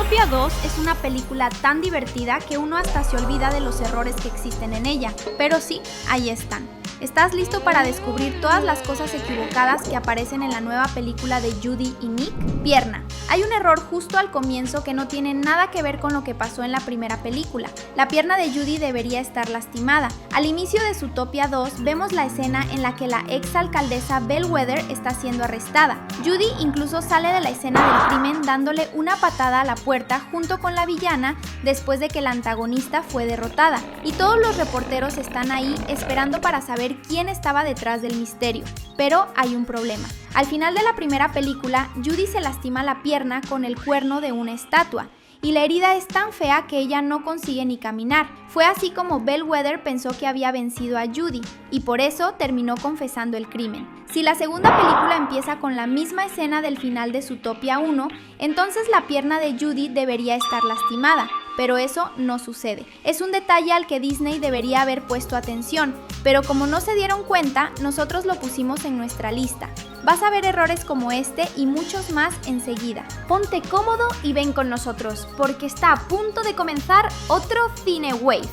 Zootopia 2 es una película tan divertida que uno hasta se olvida de los errores que existen en ella, pero sí, ahí están. ¿Estás listo para descubrir todas las cosas equivocadas que aparecen en la nueva película de Judy y Nick? Pierna. Hay un error justo al comienzo que no tiene nada que ver con lo que pasó en la primera película. La pierna de Judy debería estar lastimada. Al inicio de Zootopia 2 vemos la escena en la que la ex alcaldesa Bellwether está siendo arrestada. Judy incluso sale de la escena del crimen dándole una patada a la puerta junto con la villana después de que la antagonista fue derrotada. Y todos los reporteros están ahí esperando para saber quién estaba detrás del misterio. Pero hay un problema. Al final de la primera película, Judy se lastima la pierna con el cuerno de una estatua, y la herida es tan fea que ella no consigue ni caminar. Fue así como Bellwether pensó que había vencido a Judy, y por eso terminó confesando el crimen. Si la segunda película empieza con la misma escena del final de Zootopia 1, entonces la pierna de Judy debería estar lastimada, pero eso no sucede. Es un detalle al que Disney debería haber puesto atención, pero como no se dieron cuenta, nosotros lo pusimos en nuestra lista. Vas a ver errores como este y muchos más enseguida. Ponte cómodo y ven con nosotros, porque está a punto de comenzar otro Cine Wave.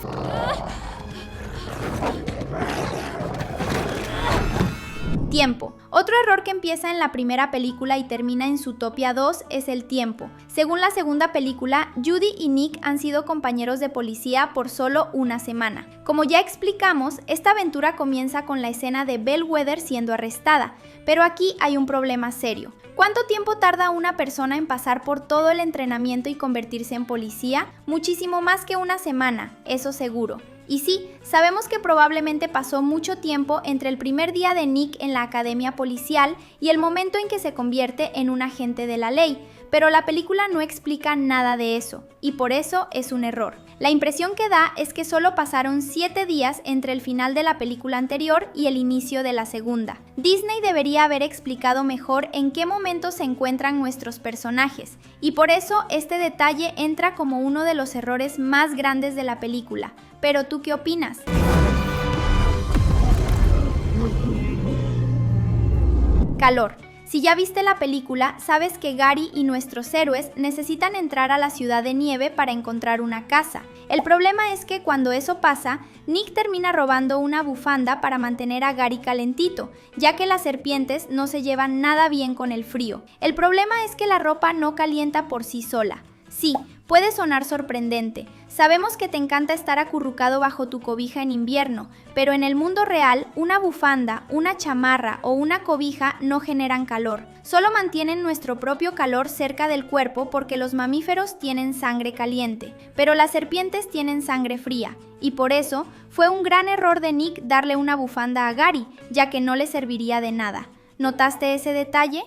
Tiempo. Otro error que empieza en la primera película y termina en Zootopia 2 es el tiempo. Según la segunda película, Judy y Nick han sido compañeros de policía por solo una semana. Como ya explicamos, esta aventura comienza con la escena de Bellwether siendo arrestada, pero aquí hay un problema serio. ¿Cuánto tiempo tarda una persona en pasar por todo el entrenamiento y convertirse en policía? Muchísimo más que una semana, eso seguro. Y sí, sabemos que probablemente pasó mucho tiempo entre el primer día de Nick en la academia policial y el momento en que se convierte en un agente de la ley, pero la película no explica nada de eso, y por eso es un error. La impresión que da es que solo pasaron 7 días entre el final de la película anterior y el inicio de la segunda. Disney debería haber explicado mejor en qué momento se encuentran nuestros personajes, y por eso este detalle entra como uno de los errores más grandes de la película. Pero ¿tú qué opinas? Calor. Si ya viste la película, sabes que Gary y nuestros héroes necesitan entrar a la ciudad de nieve para encontrar una casa. El problema es que cuando eso pasa, Nick termina robando una bufanda para mantener a Gary calentito, ya que las serpientes no se llevan nada bien con el frío. El problema es que la ropa no calienta por sí sola. Sí, puede sonar sorprendente. Sabemos que te encanta estar acurrucado bajo tu cobija en invierno, pero en el mundo real, una bufanda, una chamarra o una cobija no generan calor. Solo mantienen nuestro propio calor cerca del cuerpo porque los mamíferos tienen sangre caliente, pero las serpientes tienen sangre fría, y por eso fue un gran error de Nick darle una bufanda a Gary, ya que no le serviría de nada. ¿Notaste ese detalle?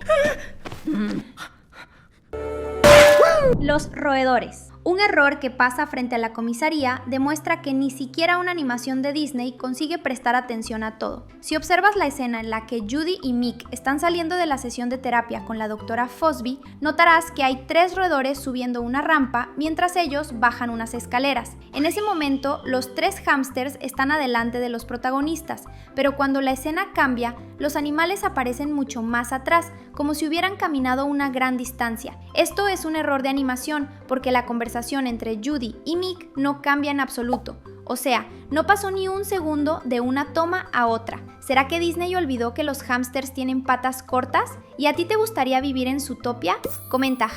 Los roedores. Un error que pasa frente a la comisaría demuestra que ni siquiera una animación de Disney consigue prestar atención a todo. Si observas la escena en la que Judy y Mick están saliendo de la sesión de terapia con la doctora Fosby, notarás que hay 3 roedores subiendo una rampa mientras ellos bajan unas escaleras. En ese momento, los 3 hámsters están adelante de los protagonistas, pero cuando la escena cambia, los animales aparecen mucho más atrás, como si hubieran caminado una gran distancia. Esto es un error de animación porque la conversación entre Judy y Mick no cambia en absoluto. O sea, no pasó ni un segundo de una toma a otra. ¿Será que Disney olvidó que los hámsters tienen patas cortas? ¿Y a ti te gustaría vivir en Zootopia? Comenta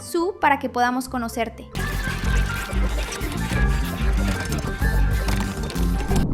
#Zoo para que podamos conocerte.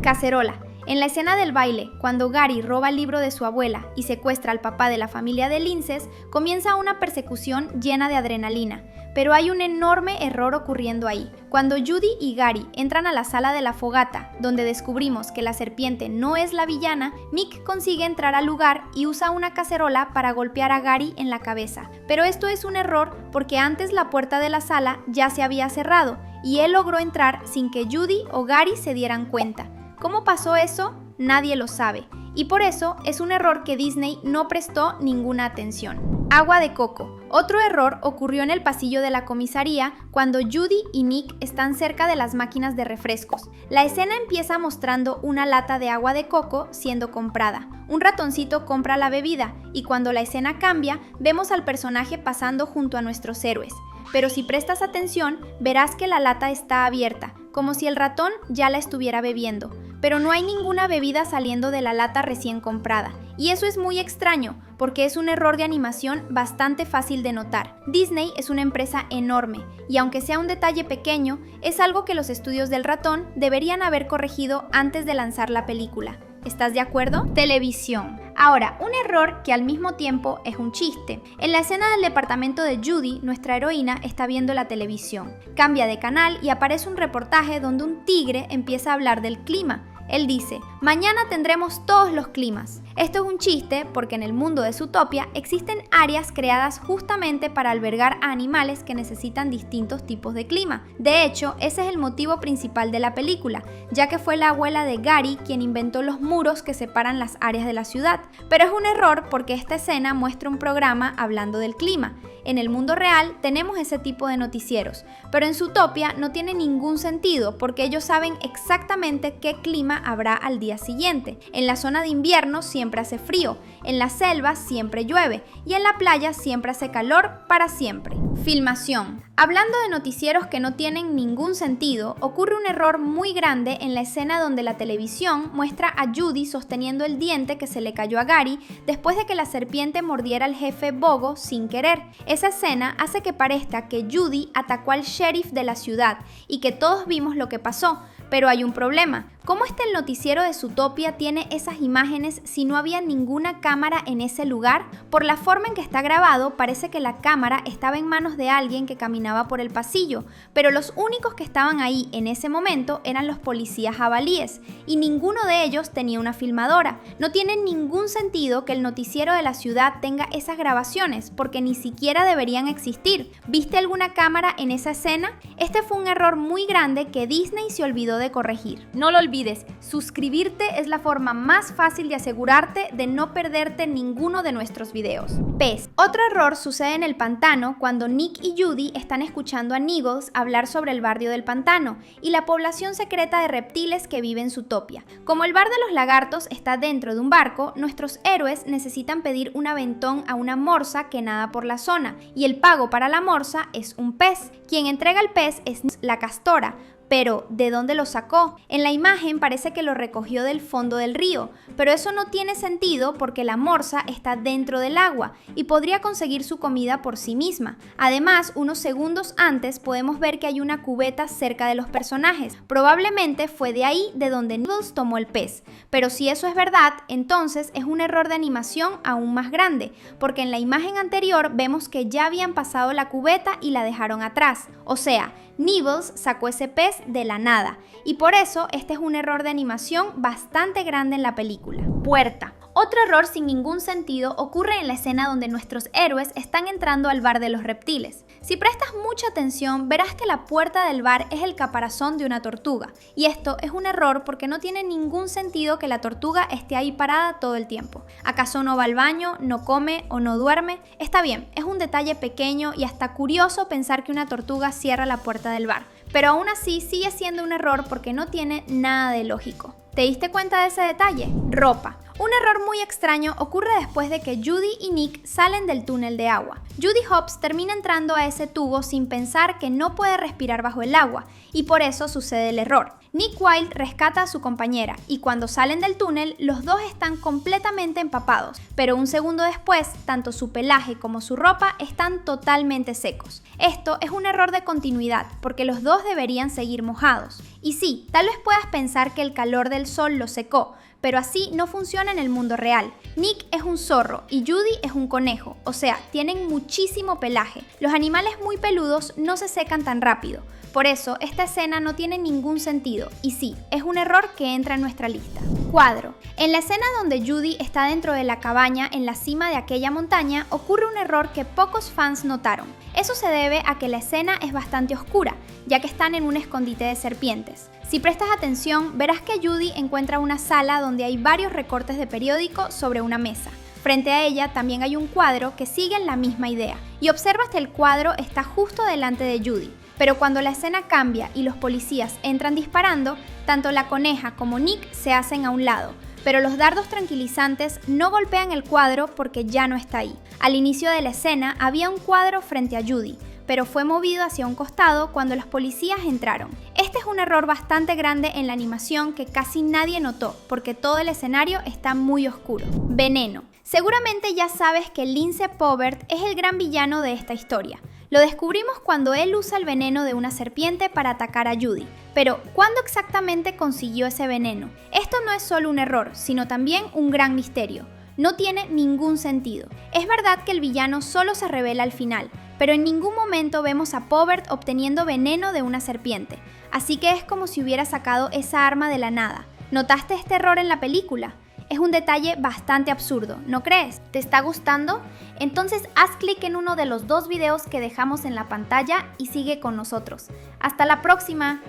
Cacerola. En la escena del baile, cuando Gary roba el libro de su abuela y secuestra al papá de la familia de Linces, comienza una persecución llena de adrenalina. Pero hay un enorme error ocurriendo ahí. Cuando Judy y Gary entran a la sala de la fogata, donde descubrimos que la serpiente no es la villana, Mick consigue entrar al lugar y usa una cacerola para golpear a Gary en la cabeza. Pero esto es un error porque antes la puerta de la sala ya se había cerrado y él logró entrar sin que Judy o Gary se dieran cuenta. ¿Cómo pasó eso? Nadie lo sabe, y por eso es un error que Disney no prestó ninguna atención. Agua de coco. Otro error ocurrió en el pasillo de la comisaría cuando Judy y Nick están cerca de las máquinas de refrescos. La escena empieza mostrando una lata de agua de coco siendo comprada. Un ratoncito compra la bebida y cuando la escena cambia, vemos al personaje pasando junto a nuestros héroes. pero si prestas atención, verás que la lata está abierta, como si el ratón ya la estuviera bebiendo. Pero no hay ninguna bebida saliendo de la lata recién comprada. Y eso es muy extraño, porque es un error de animación bastante fácil de notar. Disney es una empresa enorme, y aunque sea un detalle pequeño, es algo que los estudios del ratón deberían haber corregido antes de lanzar la película. ¿Estás de acuerdo? Televisión. Ahora, un error que al mismo tiempo es un chiste. En la escena del departamento de Judy, nuestra heroína está viendo la televisión. Cambia de canal y aparece un reportaje donde un tigre empieza a hablar del clima. Él dice, mañana tendremos todos los climas. Esto es un chiste porque en el mundo de Zootopia existen áreas creadas justamente para albergar a animales que necesitan distintos tipos de clima. De hecho, ese es el motivo principal de la película, ya que fue la abuela de Gary quien inventó los muros que separan las áreas de la ciudad. Pero es un error porque esta escena muestra un programa hablando del clima. En el mundo real tenemos ese tipo de noticieros, pero en Zootopia no tiene ningún sentido porque ellos saben exactamente qué clima habrá al día siguiente. En la zona de invierno siempre hace frío, en la selva siempre llueve y en la playa siempre hace calor para siempre. Filmación. Hablando de noticieros que no tienen ningún sentido, ocurre un error muy grande en la escena donde la televisión muestra a Judy sosteniendo el diente que se le cayó a Gary después de que la serpiente mordiera al jefe Bogo sin querer. Esa escena hace que parezca que Judy atacó al sheriff de la ciudad y que todos vimos lo que pasó, pero hay un problema. ¿Cómo el noticiero de Zootopia tiene esas imágenes si no había ninguna cámara en ese lugar? Por la forma en que está grabado, parece que la cámara estaba en manos de alguien que caminaba por el pasillo, pero los únicos que estaban ahí en ese momento eran los policías jabalíes, y ninguno de ellos tenía una filmadora. No tiene ningún sentido que el noticiero de la ciudad tenga esas grabaciones, porque ni siquiera deberían existir. ¿Viste alguna cámara en esa escena? Este fue un error muy grande que Disney se olvidó de corregir. No lo olvides, suscribirte es la forma más fácil de asegurarte de no perderte ninguno de nuestros videos. Pez. Otro error sucede en el pantano cuando Nick y Judy están escuchando a Nibbles hablar sobre el barrio del pantano y la población secreta de reptiles que vive en Zootopia. Como el bar de los lagartos está dentro de un barco, nuestros héroes necesitan pedir un aventón a una morsa que nada por la zona, y el pago para la morsa es un pez. Quien entrega el pez es la castora. Pero, ¿de dónde lo sacó? En la imagen parece que lo recogió del fondo del río, pero eso no tiene sentido porque la morsa está dentro del agua y podría conseguir su comida por sí misma. Además, unos segundos antes podemos ver que hay una cubeta cerca de los personajes. Probablemente fue de ahí de donde Nibbles tomó el pez. Pero si eso es verdad, entonces es un error de animación aún más grande, porque en la imagen anterior vemos que ya habían pasado la cubeta y la dejaron atrás. O sea, Nibbles sacó ese pez de la nada, y por eso este es un error de animación bastante grande en la película. Puerta. Otro error sin ningún sentido ocurre en la escena donde nuestros héroes están entrando al bar de los reptiles. Si prestas mucha atención, verás que la puerta del bar es el caparazón de una tortuga, y esto es un error porque no tiene ningún sentido que la tortuga esté ahí parada todo el tiempo. ¿Acaso no va al baño, no come o no duerme? Está bien, es un detalle pequeño y hasta curioso pensar que una tortuga cierra la puerta del bar, pero aún así sigue siendo un error porque no tiene nada de lógico. ¿Te diste cuenta de ese detalle? Ropa. Un error muy extraño ocurre después de que Judy y Nick salen del túnel de agua. Judy Hopps termina entrando a ese tubo sin pensar que no puede respirar bajo el agua, y por eso sucede el error. Nick Wilde rescata a su compañera, y cuando salen del túnel, los dos están completamente empapados, pero un segundo después, tanto su pelaje como su ropa están totalmente secos. Esto es un error de continuidad, porque los dos deberían seguir mojados. Y sí, tal vez puedas pensar que el calor del sol los secó, pero así no funciona en el mundo real. Nick es un zorro y Judy es un conejo, o sea, tienen muchísimo pelaje. Los animales muy peludos no se secan tan rápido. Por eso, esta escena no tiene ningún sentido, y sí, es un error que entra en nuestra lista. Cuadro. En la escena donde Judy está dentro de la cabaña en la cima de aquella montaña, ocurre un error que pocos fans notaron. Eso se debe a que la escena es bastante oscura, ya que están en un escondite de serpientes. Si prestas atención, verás que Judy encuentra una sala donde hay varios recortes de periódico sobre una mesa. Frente a ella también hay un cuadro que sigue la misma idea, y observas que el cuadro está justo delante de Judy. Pero cuando la escena cambia y los policías entran disparando, tanto la coneja como Nick se hacen a un lado, pero los dardos tranquilizantes no golpean el cuadro porque ya no está ahí. Al inicio de la escena había un cuadro frente a Judy, pero fue movido hacia un costado cuando los policías entraron. Este es un error bastante grande en la animación que casi nadie notó, porque todo el escenario está muy oscuro. Veneno. Seguramente ya sabes que Lince Povert es el gran villano de esta historia. Lo descubrimos cuando él usa el veneno de una serpiente para atacar a Judy. Pero, ¿cuándo exactamente consiguió ese veneno? Esto no es solo un error, sino también un gran misterio. No tiene ningún sentido. Es verdad que el villano solo se revela al final, pero en ningún momento vemos a Povert obteniendo veneno de una serpiente. Así que es como si hubiera sacado esa arma de la nada. ¿Notaste este error en la película? Es un detalle bastante absurdo, ¿no crees? ¿Te está gustando? Entonces haz clic en uno de los 2 videos que dejamos en la pantalla y sigue con nosotros. ¡Hasta la próxima!